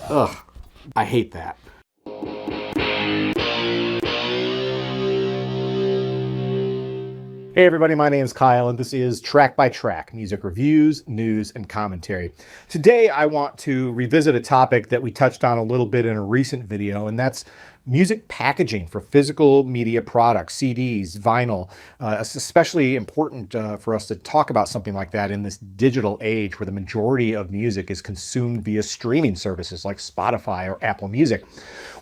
Ugh, I hate that. Hey everybody, my name is Kyle and this is Track by Track, music reviews, news, and commentary. Today I want to revisit a topic that we touched on a little bit in a recent video, and that's music packaging for physical media products, CDs, vinyl. It's especially important for us to talk about something like that in this digital age where the majority of music is consumed via streaming services like Spotify or Apple Music.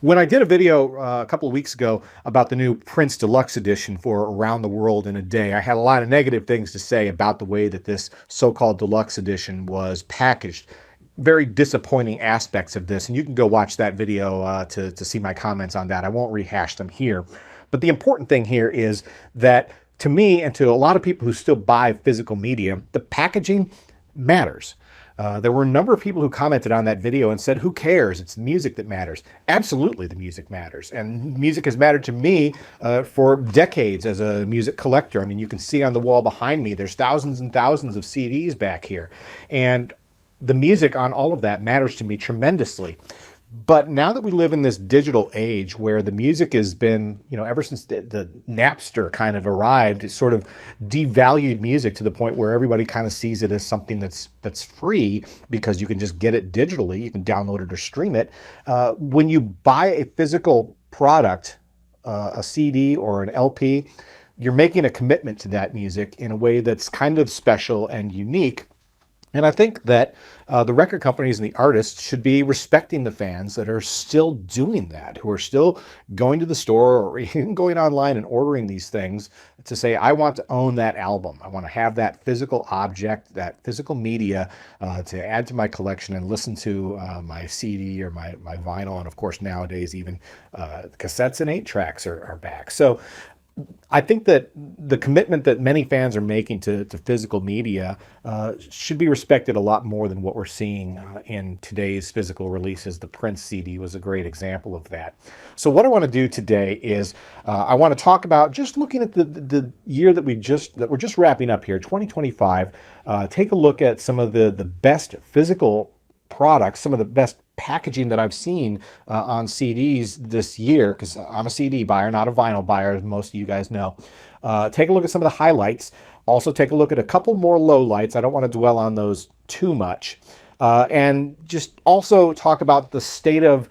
When I did a video a couple of weeks ago about the new Prince Deluxe Edition for Around the World in a Day, I had a lot of negative things to say about the way that this so-called Deluxe Edition was packaged. Very disappointing aspects of this, and you can go watch that video to see my comments on that. I won't rehash them here. But the important thing here is that to me and to a lot of people who still buy physical media, the packaging matters. There were a number of people who commented on that video and said, who cares? It's the music that matters. Absolutely, the music matters. And music has mattered to me for decades as a music collector. I mean, you can see on the wall behind me, there's thousands and thousands of CDs back here. And the music on all of that matters to me tremendously. But now that we live in this digital age where the music has been, ever since the Napster kind of arrived, it's sort of devalued music to the point where everybody kind of sees it as something that's free because you can just get it digitally. You can download it or stream it. When you buy a physical product, a CD or an LP, you're making a commitment to that music in a way that's kind of special and unique. And I think that the record companies and the artists should be respecting the fans that are still doing that, who are still going to the store or even going online and ordering these things to say, I want to own that album. I want to have that physical object, that physical media to add to my collection and listen to my CD or my vinyl. And of course, nowadays, even cassettes and 8-tracks are back. So I think that the commitment that many fans are making to physical media should be respected a lot more than what we're seeing in today's physical releases. The Prince CD was a great example of that. So what I want to do today is I want to talk about just looking at the year that we're just wrapping up here, 2025. Take a look at some of the best physical products, some of the best packaging that I've seen on CDs this year, because I'm a CD buyer, not a vinyl buyer, as most of you guys know. Take a look at some of the highlights. Also take a look at a couple more lowlights. I don't want to dwell on those too much. And just also talk about the state of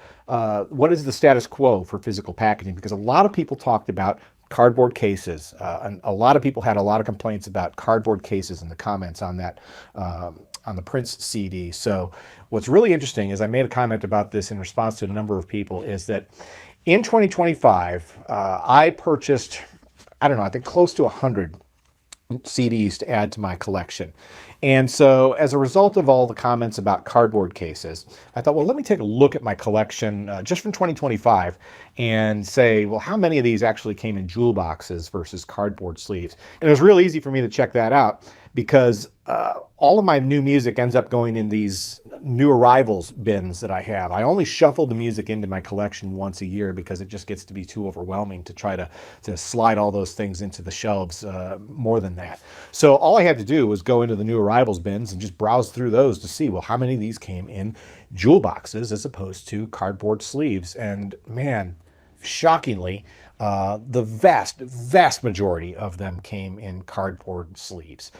what is the status quo for physical packaging, because a lot of people talked about cardboard cases, and a lot of people had a lot of complaints about cardboard cases in the comments on that on the Prince CD. So what's really interesting is I made a comment about this in response to a number of people, is that in 2025, I purchased, I don't know, I think close to 100 CDs to add to my collection. And so as a result of all the comments about cardboard cases, I thought, well, let me take a look at my collection just from 2025 and say, well, how many of these actually came in jewel boxes versus cardboard sleeves? And it was real easy for me to check that out because all of my new music ends up going in these new arrivals bins that I have. I only shuffle the music into my collection once a year because it just gets to be too overwhelming to try to slide all those things into the shelves more than that. So all I had to do was go into the new arrivals bins and just browse through those to see, well, how many of these came in jewel boxes as opposed to cardboard sleeves. And man, shockingly, the vast majority of them came in cardboard sleeves.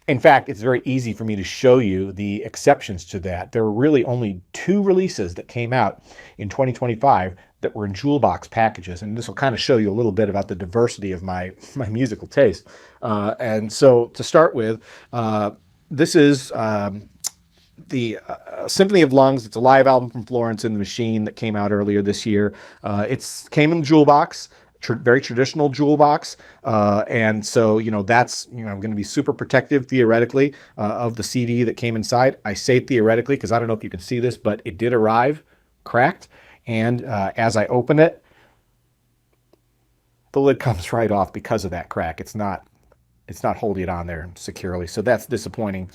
In fact, it's very easy for me to show you the exceptions to that. There were really only 2 releases that came out in 2025 that were in jewel box packages, and this will kind of show you a little bit about the diversity of my musical taste. And so to start with, this is the Symphony of Lungs. It's a live album from Florence and the Machine that came out earlier this year. It came in jewel box. Very traditional jewel box, and so that's going to be super protective theoretically of the CD that came inside. I say theoretically because I don't know if you can see this, but it did arrive cracked, and as I open it, the lid comes right off because of that crack. It's not holding it on there securely, so that's disappointing.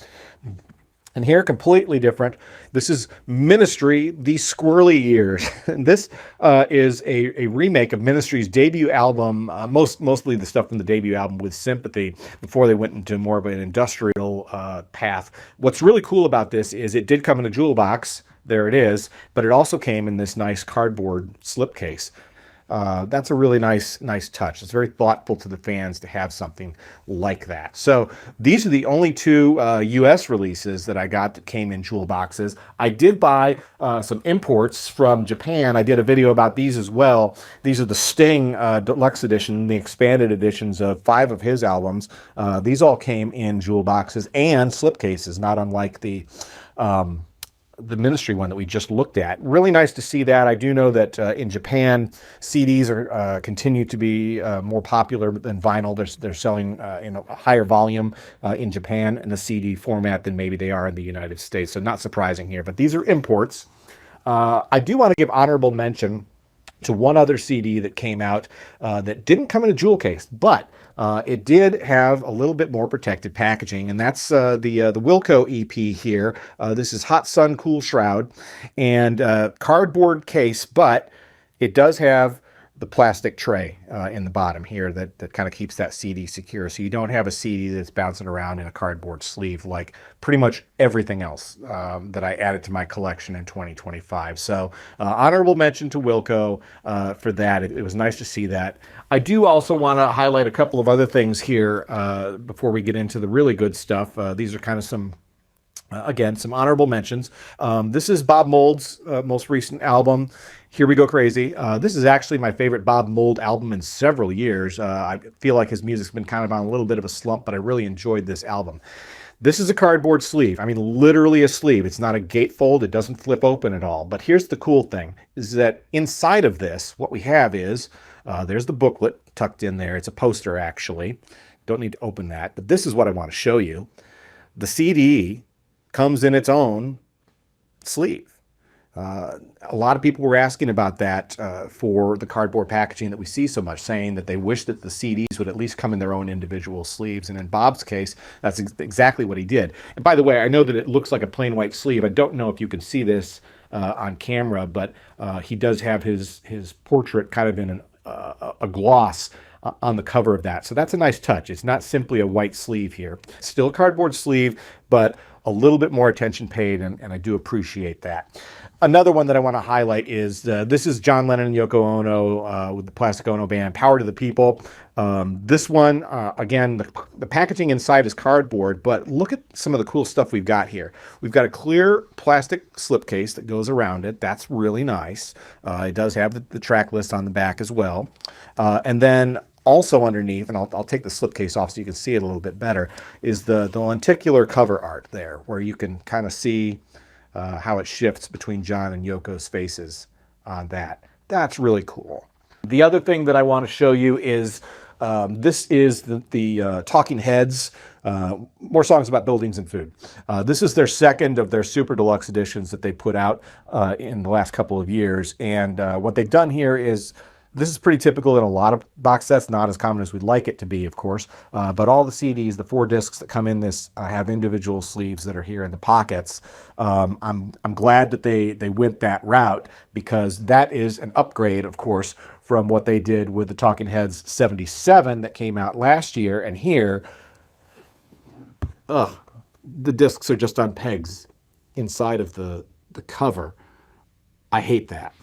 And here, completely different. This is Ministry, The Squirrely Years. And this is a remake of Ministry's debut album, mostly the stuff from the debut album With Sympathy, before they went into more of an industrial path. What's really cool about this is it did come in a jewel box. There it is. But it also came in this nice cardboard slipcase. That's a really nice touch. It's very thoughtful to the fans to have something like that. So these are the only two U.S. releases that I got that came in jewel boxes. I did buy some imports from Japan. I did a video about these as well. These are the Sting Deluxe Edition, the expanded editions of 5 of his albums. These all came in jewel boxes and slipcases, not unlike the Ministry one that we just looked at. Really nice to see that. I do know that in Japan, CDs are continue to be more popular than vinyl. They're selling in a higher volume in Japan in the CD format than maybe they are in the United States. So not surprising here, but these are imports. I do want to give honorable mention to one other CD that came out that didn't come in a jewel case, but it did have a little bit more protected packaging, and that's the Wilco EP here. This is Hot Sun Cool Shroud, and cardboard case, but it does have the plastic tray in the bottom here that kind of keeps that CD secure. So you don't have a CD that's bouncing around in a cardboard sleeve like pretty much everything else that I added to my collection in 2025. So honorable mention to Wilco for that. It was nice to see that. I do also want to highlight a couple of other things here before we get into the really good stuff. These are kind of some again, some honorable mentions. This is Bob Mould's most recent album, Here We Go Crazy. This is actually my favorite Bob Mould album in several years. I feel like his music's been kind of on a little bit of a slump, but I really enjoyed this album. This is a cardboard sleeve. I mean, literally a sleeve. It's not a gatefold. It doesn't flip open at all. But here's the cool thing, is that inside of this, what we have is, there's the booklet tucked in there. It's a poster, actually. Don't need to open that. But this is what I want to show you. The CD comes in its own sleeve. A lot of people were asking about that for the cardboard packaging that we see so much, saying that they wish that the CDs would at least come in their own individual sleeves. And in Bob's case, that's exactly what he did. And by the way, I know that it looks like a plain white sleeve. I don't know if you can see this on camera, but he does have his portrait kind of in a gloss on the cover of that. So that's a nice touch. It's not simply a white sleeve here. Still a cardboard sleeve, but a little bit more attention paid, and I do appreciate that. Another one that I want to highlight is this is John Lennon and Yoko Ono with the Plastic Ono Band, Power to the People. This one, again, the packaging inside is cardboard, but look at some of the cool stuff we've got here. We've got a clear plastic slipcase that goes around it. That's really nice. It does have the track list on the back as well. And then also underneath, and I'll take the slipcase off so you can see it a little bit better, is the lenticular cover art there, where you can kind of see how it shifts between John and Yoko's faces on that. That's really cool. The other thing that I want to show you is this is the Talking Heads, more songs about buildings and food. This is their second of their super deluxe editions that they put out in the last couple of years. And what they've done here is, this is pretty typical in a lot of box sets, not as common as we'd like it to be, of course. But all the CDs, the 4 discs that come in this, have individual sleeves that are here in the pockets. I'm glad that they went that route, because that is an upgrade, of course, from what they did with the Talking Heads 77 that came out last year. And here, the discs are just on pegs inside of the cover. I hate that.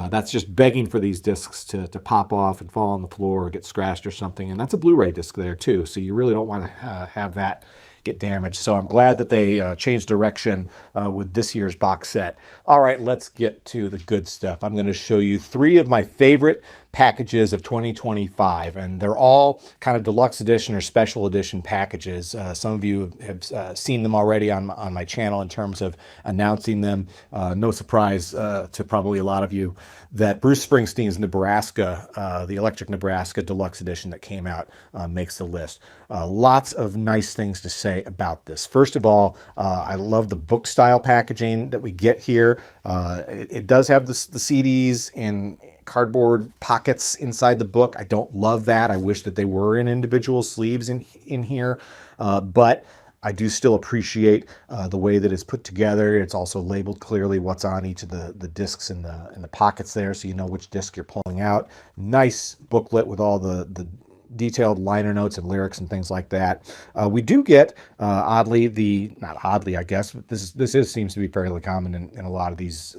That's just begging for these discs to pop off and fall on the floor or get scratched or something. And that's a Blu-ray disc there too, so you really don't want to have that get damaged. So I'm glad that they changed direction with this year's box set. All right, let's get to the good stuff. I'm going to show you 3 of my favorite packages of 2025, and they're all kind of deluxe edition or special edition packages. Some of you have seen them already on my channel in terms of announcing them. No surprise to probably a lot of you that Bruce Springsteen's Nebraska, the Electric Nebraska Deluxe Edition that came out, makes the list. Lots of nice things to say about this. First of all, I love the book style packaging that we get here. It does have the CDs in cardboard pockets inside the book. I don't love that. I wish that they were in individual sleeves in here, but I do still appreciate the way that it's put together. It's also labeled clearly what's on each of the discs in the pockets there, so you know which disc you're pulling out. Nice booklet with all the detailed liner notes and lyrics and things like that. We do get, oddly, not oddly, I guess, but this seems to be fairly common in a lot of these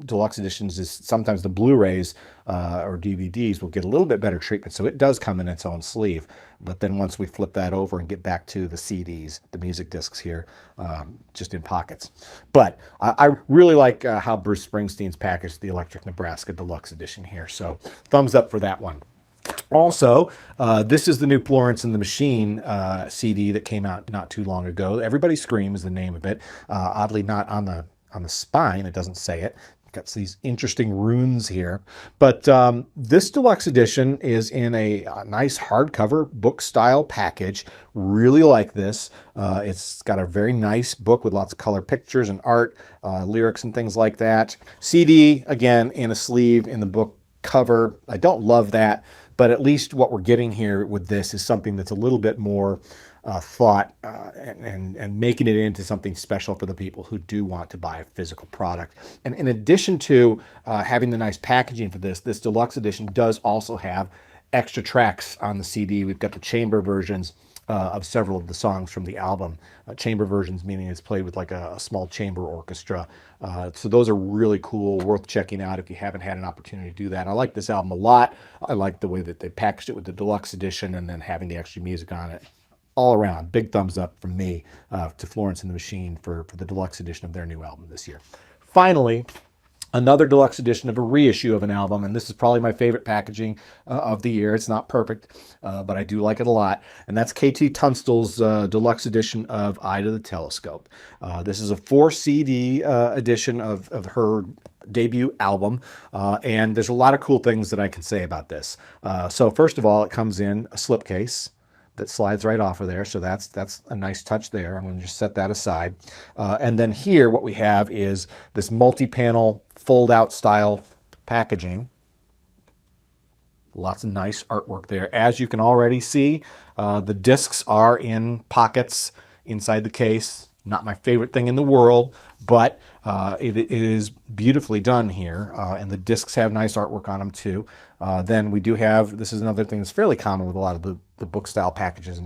deluxe editions, is sometimes the Blu-rays or DVDs will get a little bit better treatment. So it does come in its own sleeve. But then once we flip that over and get back to the CDs, the music discs here, just in pockets. But I really like how Bruce Springsteen's packaged the Electric Nebraska Deluxe Edition here. So thumbs up for that one. Also, this is the new Florence and the Machine CD that came out not too long ago. Everybody Scream is the name of it. Oddly, not on the spine. It doesn't say it. Got these interesting runes here. But this deluxe edition is in a nice hardcover book style package. Really like this. It's got a very nice book with lots of color pictures and art, lyrics and things like that. CD, again, in a sleeve in the book cover. I don't love that, but at least what we're getting here with this is something that's a little bit more thought and making it into something special for the people who do want to buy a physical product. And in addition to having the nice packaging for this deluxe edition does also have extra tracks on the CD. We've got the chamber versions of several of the songs from the album. Chamber versions meaning it's played with like a small chamber orchestra. So those are really cool, worth checking out if you haven't had an opportunity to do that. I like this album a lot. I like the way that they packaged it with the deluxe edition and then having the extra music on it. All around, big thumbs up from me to Florence and the Machine for the deluxe edition of their new album this year. Finally, another deluxe edition of a reissue of an album, and this is probably my favorite packaging of the year. It's not perfect, but I do like it a lot, and that's KT Tunstall's deluxe edition of Eye to the Telescope. This is a 4 CD edition of her debut album, and there's a lot of cool things that I can say about this. So first of all, it comes in a slipcase that slides right off of there. So that's a nice touch there. I'm going to just set that aside. And then here what we have is this multi-panel fold-out style packaging. Lots of nice artwork there. As you can already see, the discs are in pockets inside the case. Not my favorite thing in the world, but it is beautifully done here. And the discs have nice artwork on them too. Then we do have, this is another thing that's fairly common with a lot of the book style packages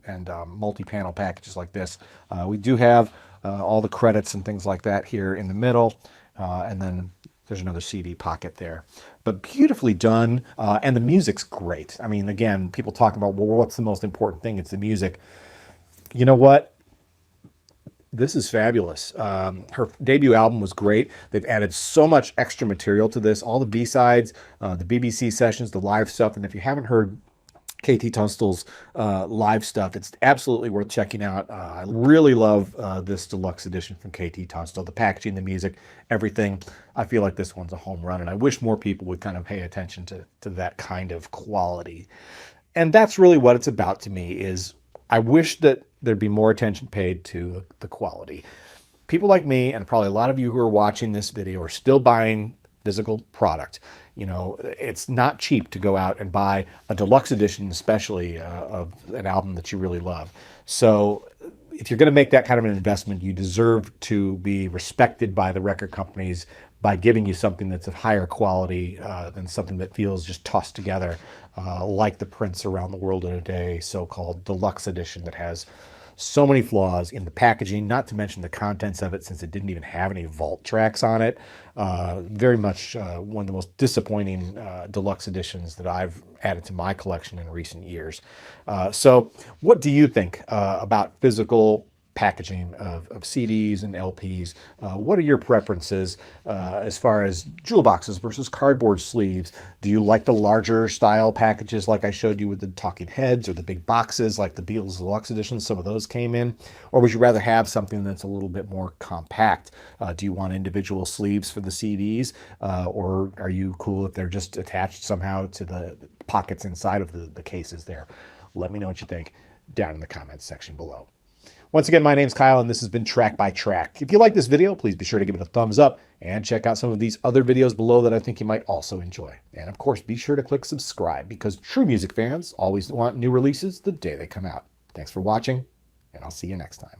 and multi-panel packages like this. We do have all the credits and things like that here in the middle. And then there's another CD pocket there. But beautifully done. And the music's great. I mean, again, people talk about, well, what's the most important thing? It's the music. You know what? This is fabulous. Her debut album was great. They've added so much extra material to this. All the B-sides, the BBC sessions, the live stuff. And if you haven't heard KT Tunstall's live stuff, it's absolutely worth checking out. I really love this deluxe edition from KT Tunstall. The packaging, the music, everything. I feel like this one's a home run. And I wish more people would kind of pay attention to that kind of quality. And that's really what it's about to me, is I wish that there'd be more attention paid to the quality. People like me, and probably a lot of you who are watching this video, are still buying physical product. You know, it's not cheap to go out and buy a deluxe edition, especially of an album that you really love. So if you're going to make that kind of an investment, you deserve to be respected by the record companies by giving you something that's of higher quality than something that feels just tossed together, like the Prince Around the World in a Day so-called deluxe edition that has so many flaws in the packaging, not to mention the contents of it, since it didn't even have any vault tracks on it. Very much one of the most disappointing deluxe editions that I've added to my collection in recent years. So what do you think about physical packaging of CDs and LPs? What are your preferences as far as jewel boxes versus cardboard sleeves? Do you like the larger style packages like I showed you with the Talking Heads, or the big boxes like the Beatles Deluxe Edition? Some of those came in. Or would you rather have something that's a little bit more compact? Do you want individual sleeves for the CDs? Or are you cool if they're just attached somehow to the pockets inside of the cases there? Let me know what you think down in the comments section below. Once again, my name's Kyle, and this has been Track by Track. If you like this video, please be sure to give it a thumbs up and check out some of these other videos below that I think you might also enjoy. And of course, be sure to click subscribe, because true music fans always want new releases the day they come out. Thanks for watching, and I'll see you next time.